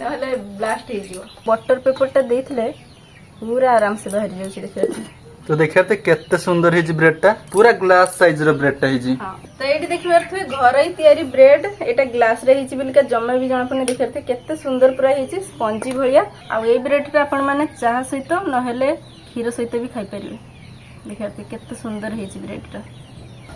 नहले ब्लास्ट हो जिवो बटर पेपर टा देथिले पूरा आराम से बाहर जाउछि देखियो तो देखिए केते सुंदर है ब्रेड टा पूरा ग्लास साइज रो ब्रेड टा है हां तो एटी देखिबार थे घर ही तयारी ब्रेड एटा ग्लास रे हिची बिलका जम्मा भी जणा पने देखिबार थे केते सुंदर पूरा हिची स्पंजी भलिया आ ए ब्रेड टा आपण माने चाह सहित नहले खीर सहित भी खाई परिबे देखिबार थे केते सुंदर हिची ब्रेड टा।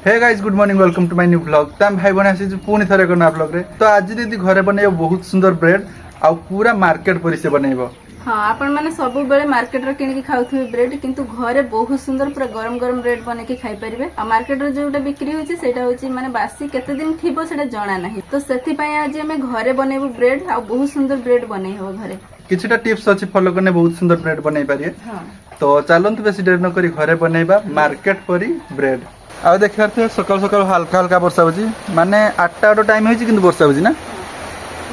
Hey guys good morning welcome to my new vlog तम भाई बने आसी पुनी थरे करना व्लॉग रे तो आज दीदी घरे बनेयो बहुत सुंदर ब्रेड आ पूरा मार्केट परि से बनेइबो। हाँ आपण माने सब बेले मार्केट रे किन के खाउथि ब्रेड किंतु घरे बहुत सुंदर पूरा गरम गरम ब्रेड बने के खाई परिबे आ मार्केट रे जोटा बिक्री होछि सेटा होछि माने बासी केते दिन थिबो सेटा जणा नाही तो सेति पय आज हमें घरे बनेबो ब्रेड आ बहुत सुंदर ब्रेड बनै हो घरे किछटा टिप्स अछि फॉलो करने बहुत सुंदर ब्रेड बनै पारिए। हां तो चलंतु बेसी देर न करी घरे बनेबा मार्केट परि ब्रेड आ देखियार थे सकाल सकाल हल्का हल्का वर्षा होछि माने 8टा रो टाइम होछि किंतु वर्षा होछि ना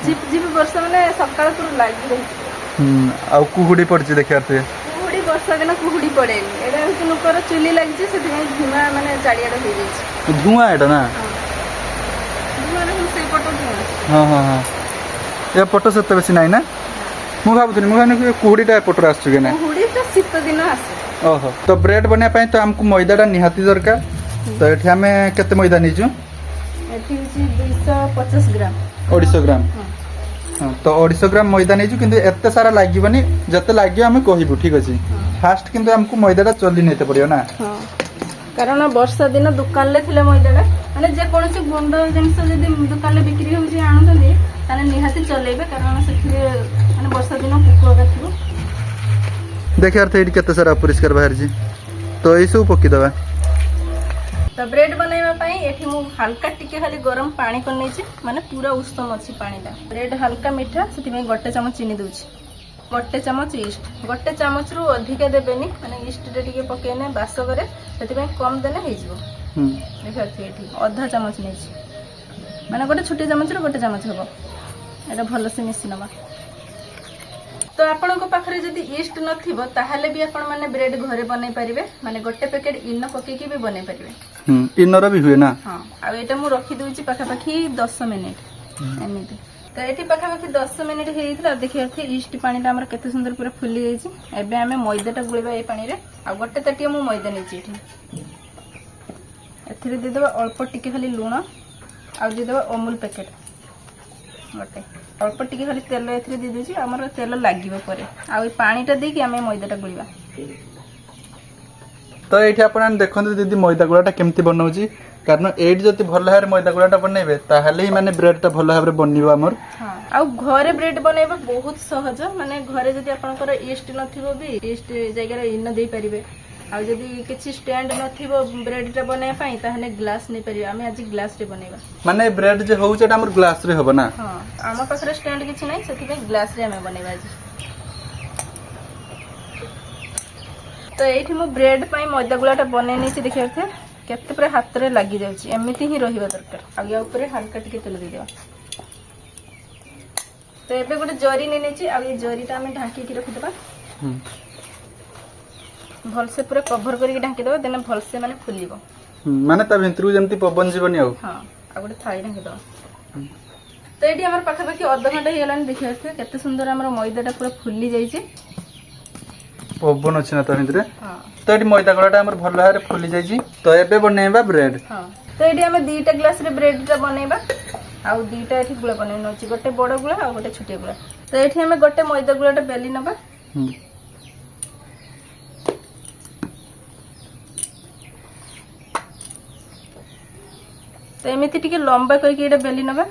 झिप झिप वर्षा माने सकाळ पुर लागि रहि आ कुहुडी पड़छि देखियार थे कुहुडी वर्षा दिन कुहुडी पड़ेनी एटा होछि नुकर चुली लागि से धुआं माने चारियाडा हो जाइछि धुआं एटा ना धुआं रे से पटो धुआं हां हां हां ए पटो से बेसी नाही ना मु भाबुथि मु भाने कुहुडीटा पटो आछछु के ना कुहुडी तो शीत दिन आसे ओहो तो ब्रेड बने पय तो हमको मैदाटा निहाती दरकार तो एठी हमें केते मैदा निजु एठी होछि 250 ग्राम 250 ग्राम हां तो 250 ग्राम मैदा निजु किंतु एते सारा लागिबनी जते लागियो हमें कहिबु ठीक अछि फास्ट किंतु हमको मैदाटा चली नेते पड़ियो ना। हां कारण वर्षा दिन दुकान ले थिले मैदाटा माने जे कोनसी गुंड जिंस जदी दुकान ले बिक्री होछि आनुतली ताने निहाती चलेबे कारण सेथिरे माने वर्षा दिन कुकुआ थिबो देखि अर्थ एडी केते सारा परिष्कार बाहर जी तो एसु पकी दबा तो ब्रेड बनाइबा पई एठी मु हल्का टिके खाली गरम पानी कर नै छी माने पूरा उष्म अछि पानीटा ब्रेड हल्का मीठा सेति में गोटे चम्मच चीनी दोछि गोटे चम्मच ईस्ट गोटे चम्मच रु अधिक देबेनी माने ईस्ट रे टिके पकेने बास करे सेति में कम देने हे जिवो देखा छी एठी आधा चम्मच नै छी माने गोटे छोटे चम्मच रो गोटे चम्मच हबो एटा भलो से मिसी नबा। तो आपण को पाखरे जदी ईस्ट नथिबो ताहाले भी आपण माने ब्रेड घरे बनै परिबे माने गोटे पैकेट इनो पके के भी बनै परिबे इनर भी हुए ना। हां आ एटा मु रखी दोछि पाखा पाखी 10 मिनिट एमिति तो एठी पाखा पाखी 10 मिनिट हेइतला देखिया थे ईस्ट पानीटा हमर केते सुंदर पूरा फुली जाइछि एबे हमें मैदाटा गुळेबा ए पानी रे आ गोटे ताटिया मु मैदा नै छी एठी एथिरे दे देबा अल्प टिके खाली लूण आ दे देबा अमूल पैकेट गोटे अल्प टिके खाली तेल एथिरे दे देछि हमर तेल लागिबो परे आ ओइ पानीटा देकी हमें मैदाटा गुळीबा। तो एठी आपण देखन दीदी मैदा गुळाटा केमति बनौछि कारण एठी जति भल हारे मैदा गुळाटा बनैबे ताहाले ही माने ब्रेडटा भल हारे बनिबो हमर। हां आ घरे ब्रेड बनैबा बहुत सहज माने घरे जति आपनकर ईस्ट नथिबो भी ईस्ट जगह रे इन देई परिबे आ जदी किछि स्टैंड नथिबो ब्रेडटा बनाय पई ताहने ग्लास नै परिबे हमें आज ग्लास रे बनैबा माने ब्रेड जे होउछटा हमर ग्लास रे होबो ना। हां आमा पाखरे स्टैंड किछि नै सेति पे ग्लास रे हमें बनैबा आज। तो एठी मु ब्रेड पई मैदा गुलाटा बनै नै छी देखियो थे केते पूरा हाथ रे लागि जाउची एमिति ही रहिबा दरकार आगे ऊपर हल्का टिके तेल दे देबा। तो एबे गोटे जरी नै नै छी आ ए जरीटा हमें ढाकी के रखि देबा भल से पूरा कवर करके ढाकी देबा देने भल से माने फुलिबो माने ता भितरु जेमति पवन जीवनी आउ। हां आ गोटे थाई ढाकी देबा। तो एठी हमर पाखा पाखी आधा घंटा हे गेलान देखियो थे केते सुंदर हमर मैदाटा पूरा फुली जाई छी पवन अछि ना ता भितरे। हां तो एठी मैदा गुळाटा हमर भल हारे फुली जाई छी तो एबे बनेबा ब्रेड। हां तो एठी हमें दुईटा ग्लास रे ब्रेडटा बनेबा आ दुईटा एठी गुळा बनै नछि गोटे बड़ गुळा आ गोटे छोटे गुळा। तो एठी हमें गोटे मैदा गुळाटा बेली नबा तो एमिति टिके लंबा करके एटा बेली नबा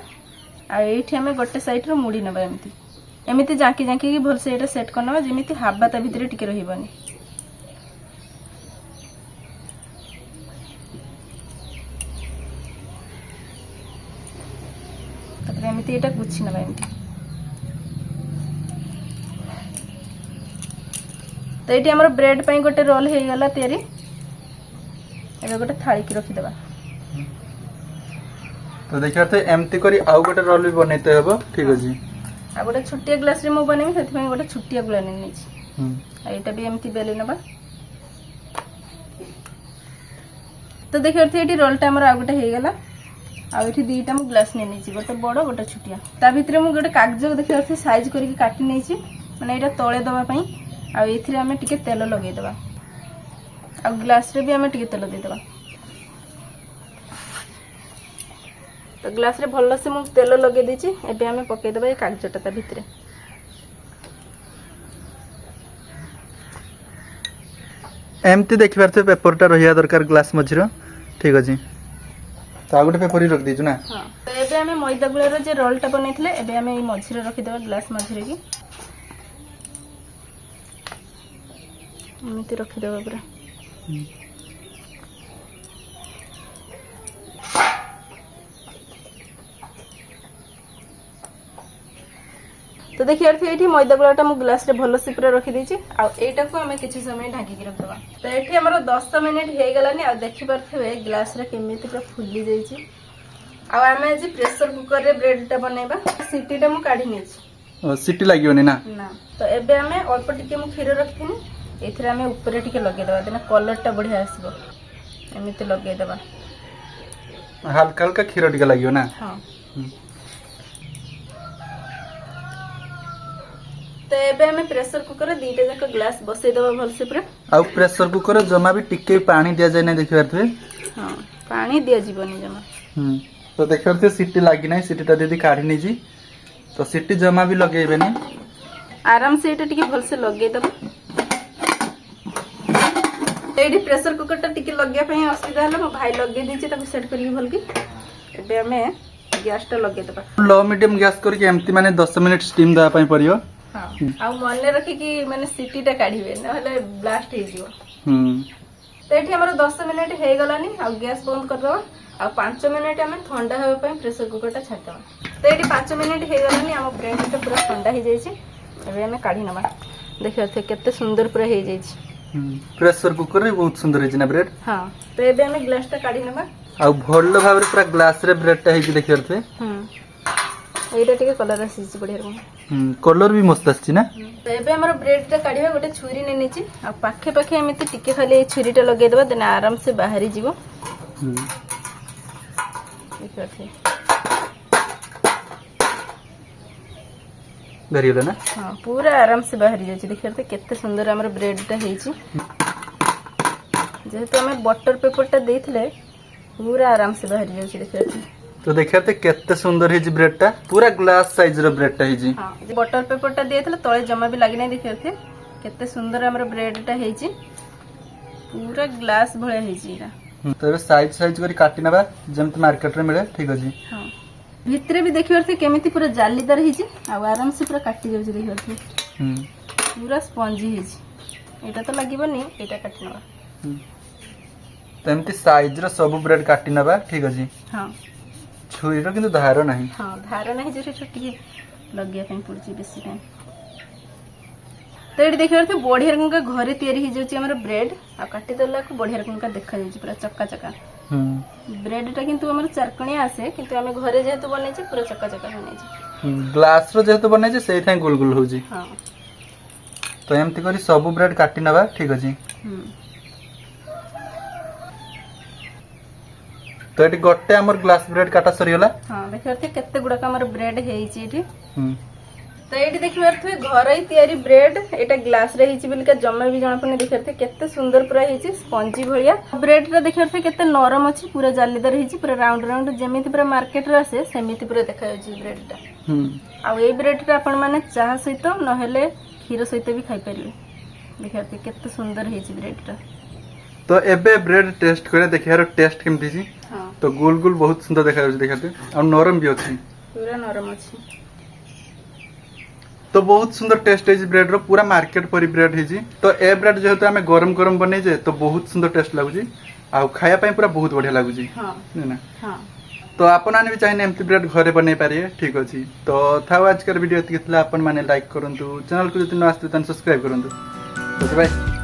आ एठी हमें गोटे साइड रो मुड़ी नबा एमिति एमिति जांकी जांकी की भल से एटा सेट करनबा जेमिति हाबा ता भितरे टिके रहिबनी तब एमिति एटा गुछि नबा एमिति। तो एठी हमर ब्रेड पई गोटे रोल हे गला तयारी एबे गोटे थाली की रखि देबा। तो देखिया थे एमती करी आउ गोटे रोल भी बनैते हबो ठीक अछि आ गोटे छोटिया ग्लास रे मु बनेबी सेति में गोटे छोटिया गुला नै नै छी आ एटा भी एमती बेले नबा। तो देखिया थे एठी रोलटा हमर आ गोटे हे गला ଆଉ ଏଠି ଦୁଇଟା ମୁଁ ଗ୍ଲାସ୍ ନେଇଛି, ଗୋଟେ ବଡ଼ ଗୋଟେ ଛୋଟିଆ। ତା ଭିତରେ ମୁଁ ଗୋଟେ କାଗଜ ଦେଖିପାରୁଥିବେ ସାଇଜ୍ କରିକି କାଟି ନେଇଛି, ମାନେ ଏଇଟା ତଳେ ଦେବା ପାଇଁ। ଆଉ ଏଥିରେ ଆମେ ଟିକେ ତେଲ ଲଗେଇଦେବା, ଆଉ ଗ୍ଲାସ୍ରେ ବି ଆମେ ଟିକେ ତେଲ ଦେଇଦେବା। ତ ଗ୍ଲାସ୍ରେ ଭଲସେ ମୁଁ ତେଲ ଲଗେଇ ଦେଇଛି। ଏବେ ଆମେ ପକେଇଦେବା ଏ କାଗଜଟା ତା ଭିତରେ। एमती देखिपारे पेपरटा रहा दरकार ग्लास मझीर ठीक अच्छे तो आगे पेपर ही रख दीचु ना। हाँ तो एबे हमें मैदा गुलार जो रोलटा बनैथिले एबे हमें मझीरे रखिदेबा ग्लास मझीरे की एमती रखिदेबा पूरा। तो देखिए ये मैदा गुलाटा मु ग्लास रे भल से पूरा रखी देछि आ एटा को हमें किछि समय ढाकी के रखदबा। तो एठी हमर 10 मिनिट हे गलानी आ देखि परथबे ग्लास रे केमिति पूरा फुल्ली जाइछि। आ हमें जे प्रेशर कुकर रे ब्रेड टा बनेबा सीटीटा मु काढी नेछि। सीटी लागियोनी ना ना। तो एबे हमें अल्प टिके मु खीर रखथिनी एथरे हमें ऊपर टिके लगे दबा देना कलर टा बढ़िया आसीबो एमिति लगे दबा। हल्का हल्का खीर टिके लागियो ना। हां तो एबे हमें प्रेशर कुकर रे दीटा जाक ग्लास बसै दबा भल से पूरा। आ प्रेशर कुकर जमा भी टिके पानी दिया जाय ना देखि परथबे। हां पानी दिया जीवनी जमा। तो देखि परथबे सीटी लागी नै सीटीटा दीदी काढी नै जी तो सीटी जमा भी लगेबे नै आराम से एटा टिके भल से लगे दबा। एडी प्रेशर कुकर टा टिके लगिया पई असुविधा हला मो भाई लगे दिछि ताको सेट करी भल की एबे हमें गैस टा लगे दबा। लो मीडियम गैस करके एम्ति माने 10 मिनिट स्टीम दवा पई परियो। हां आ मने रखी कि माने सीटी टा काढीबे नहले ब्लास्ट हे जिवो। तो एठी हमर 10 मिनिट हे गलानी आ गैस बंद कर दबा आ 5 मिनिट हमें ठंडा होबे पई प्रेशर कुकर टा छाड दबा। तो एठी 5 मिनिट हे गलानी हम ब्रेड टा पूरा ठंडा हे जाई छी एबे हमें काढी नबा। देखियो केते सुंदर पूरा हे जाई छी। प्रेशर कुकर रे बहुत सुंदर हे ना ब्रेड। हां तो एबे हमें ग्लास टा काढी नबा आ भल्लो भाबरे पूरा ग्लास रे ब्रेड टा हे कि देखि परथबे। एटा टिके कलर आसी बढ़िया रकम कलर भी मस्त आछि ना। तो एबे हमर ब्रेड टा काढिबा गोटे छुरी ने नेछि आ पाखे पाखे एमिति टिके खाली छुरी टा लगे देबा देना आराम से बाहरी जीवो। गरियो ना। हां पूरा आराम से बाहरी जाछि। देखिरते केते सुंदर हमर ब्रेड टा हेछि जेहेतु हमें बटर पेपर टा देथिले पूरा आराम से बाहरी जाछि। देखिरते तो देखते केते सुंदर है जी ब्रेड टा पूरा ग्लास साइज रो ब्रेड टा है जी। हां बटर पेपर टा देथिले तळे जमा भी लागि नै। देखिरते केते सुंदर हमर ब्रेड टा हेछि पूरा ग्लास भळे हेछि एटा। तो साइज साइज करी काटी नबा जेमत मार्केट रे मिले ठीक अछि। हां भितरे भी देखिरते केमिति पूरा जालीदार हेछि आ आराम से पूरा काटी जाउछि। देखिरते पूरा स्पंजी हेछि एटा तो लागिबनी एटा काटी नबा। तेमति साइज रो सब ब्रेड काटी नबा ठीक अछि। हां छुरी रो किंतु धार नाही। हां धार नाही जे छोटी लगिया पई पड़छि बेसी टाइम। तो एटी देखियो तो बढ़िया रकम का घरे तयारी हो जाउछि हमर ब्रेड आ काटी देला को बढ़िया रकम का देखा जाउछि पूरा चक्का चक्का। ब्रेड टा किंतु हमर चारकणिया आसे किंतु हमें घरे जेहेतु बनै छै पूरा चक्का चक्का बनै छै। ग्लास रो जेहेतु बनै छै सेइ थाई गोल गोल होउछि। हां तो एमति करी सब ब्रेड काटी नबा ठीक अछि। तो एटी गोटे हमर ग्लास ब्रेड काटा सरियला। हां देखिरते केते गुडा का हमर ब्रेड हेछि एठी। तो एठी देखिरते घरै तयारी ब्रेड एटा ग्लास रे हेछि बिलका जम्मा भी जणा पने। देखिरते केते सुंदर पूरा हेछि स्पंजी भलिया ब्रेड रा। देखिरते केते नरम अछि पूरा जालीदार हेछि पूरा राउंड राउंड जेमिति पूरा मार्केट रे आसे सेमिति पूरा देखा जाउछि ब्रेड टा। आ ए ब्रेड टा आपण माने चाह सहित नहेले खीर सहित भी खाइ परिबे। देखिरते केते सुंदर हेछि ब्रेड टा। तो एबे ब्रेड टेस्ट करे देखियार टेस्ट केमति छी। हां तो गोल गोल बहुत सुंदर देखा जाउछि। देखते और नरम भी अछि पूरा नरम अछि। तो बहुत सुंदर टेस्ट है ब्रेड रो पूरा मार्केट परी ब्रेड है। तो ए ब्रेड जेहेतु आमे गरम गरम बनै जे तो बहुत सुंदर टेस्ट लागुची आ खाया पई पूरा बहुत बढ़िया लागुची। हां ना। हां तो आपन आने भी चाहिए एमती ब्रेड घरे बनै पारिए ठीक अछि। तो थाउ आज कर वीडियो एतिक थला आपन माने लाइक करंतु चैनल को जति न आस्तु तन सब्सक्राइब करंतु। तो बाय।